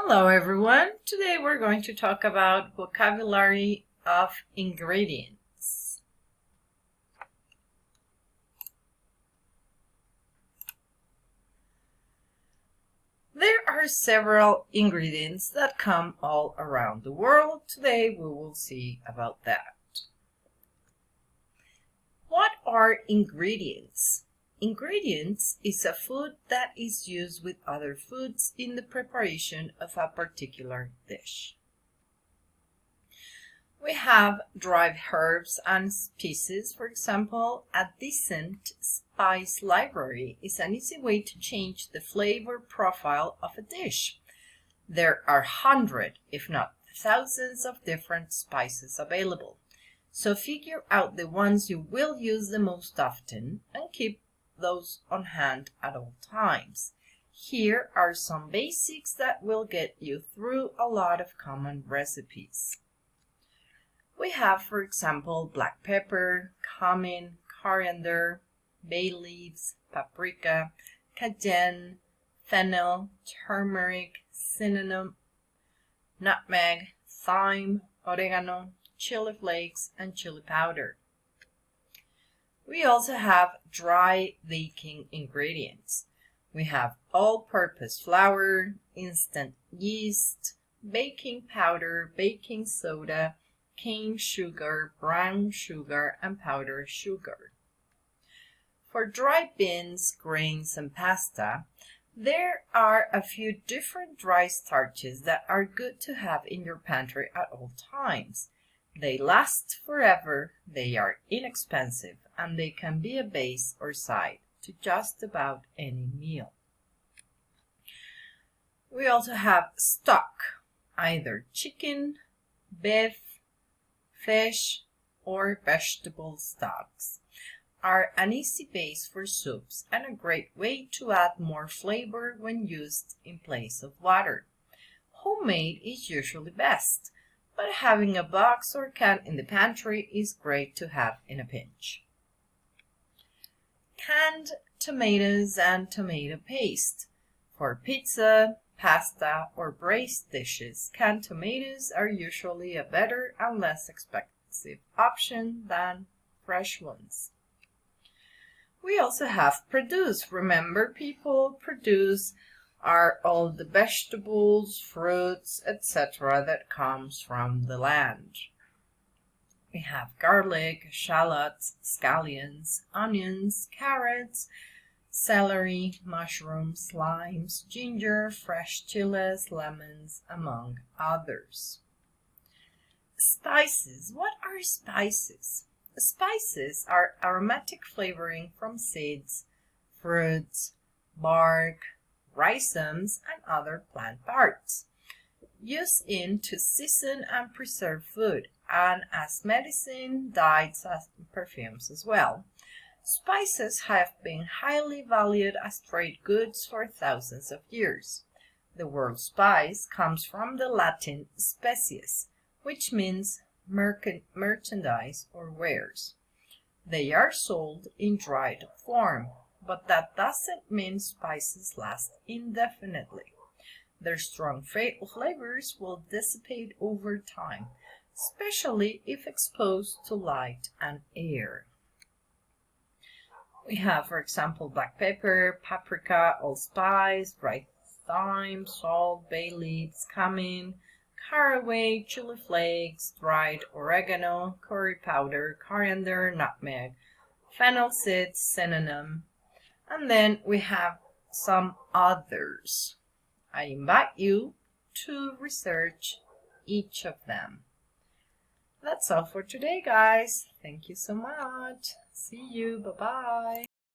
Hello everyone. Today we're going to talk about vocabulary of ingredients. There are several ingredients that come all around the world. Today we will see about that. What are ingredients? Ingredients is a food that is used with other foods in the preparation of a particular dish. We have dried herbs and spices. For example, a decent spice library is an easy way to change the flavor profile of a dish. There are hundreds, if not thousands, of different spices available. So figure out the ones you will use the most often and keep those on hand at all times. Here are some basics that will get you through a lot of common recipes. We have, for example, black pepper, cumin, coriander, bay leaves, paprika, cayenne, fennel, turmeric, cinnamon, nutmeg, thyme, oregano, chili flakes, and chili powder. We also have dry baking ingredients. We have all-purpose flour, instant yeast, baking powder, baking soda, cane sugar, brown sugar, and powdered sugar. For dry beans, grains, and pasta, there are a few different dry starches that are good to have in your pantry at all times. They last forever, they are inexpensive, and they can be a base or side to just about any meal. We also have stock, either chicken, beef, fish, or vegetable stocks, are an easy base for soups and a great way to add more flavor when used in place of water. Homemade is usually best, but having a box or can in the pantry is great to have in a pinch. Canned tomatoes and tomato paste. For pizza, pasta, or braised dishes, canned tomatoes are usually a better and less expensive option than fresh ones. We also have produce. Remember, people, produce are all the vegetables, fruits, etc. that comes from the land. We have garlic, shallots, scallions, onions, carrots, celery, mushrooms, limes, ginger, fresh chilies, lemons, among others. Spices. What are spices? Spices are aromatic flavoring from seeds, fruits, bark, rhizomes, and other plant parts, used in to season and preserve food, and as medicine, dyes, and perfumes as well. Spices have been highly valued as trade goods for thousands of years. The word spice comes from the Latin species, which means merchandise or wares. They are sold in dried form, but that doesn't mean spices last indefinitely. Their strong flavors will dissipate over time, especially if exposed to light and air. We have, for example, black pepper, paprika, allspice, dried thyme, salt, bay leaves, cumin, caraway, chili flakes, dried oregano, curry powder, coriander, nutmeg, fennel seeds, cinnamon, and then we have some others. I invite you to research each of them. That's all for today, guys. Thank you so much. See you. Bye-bye.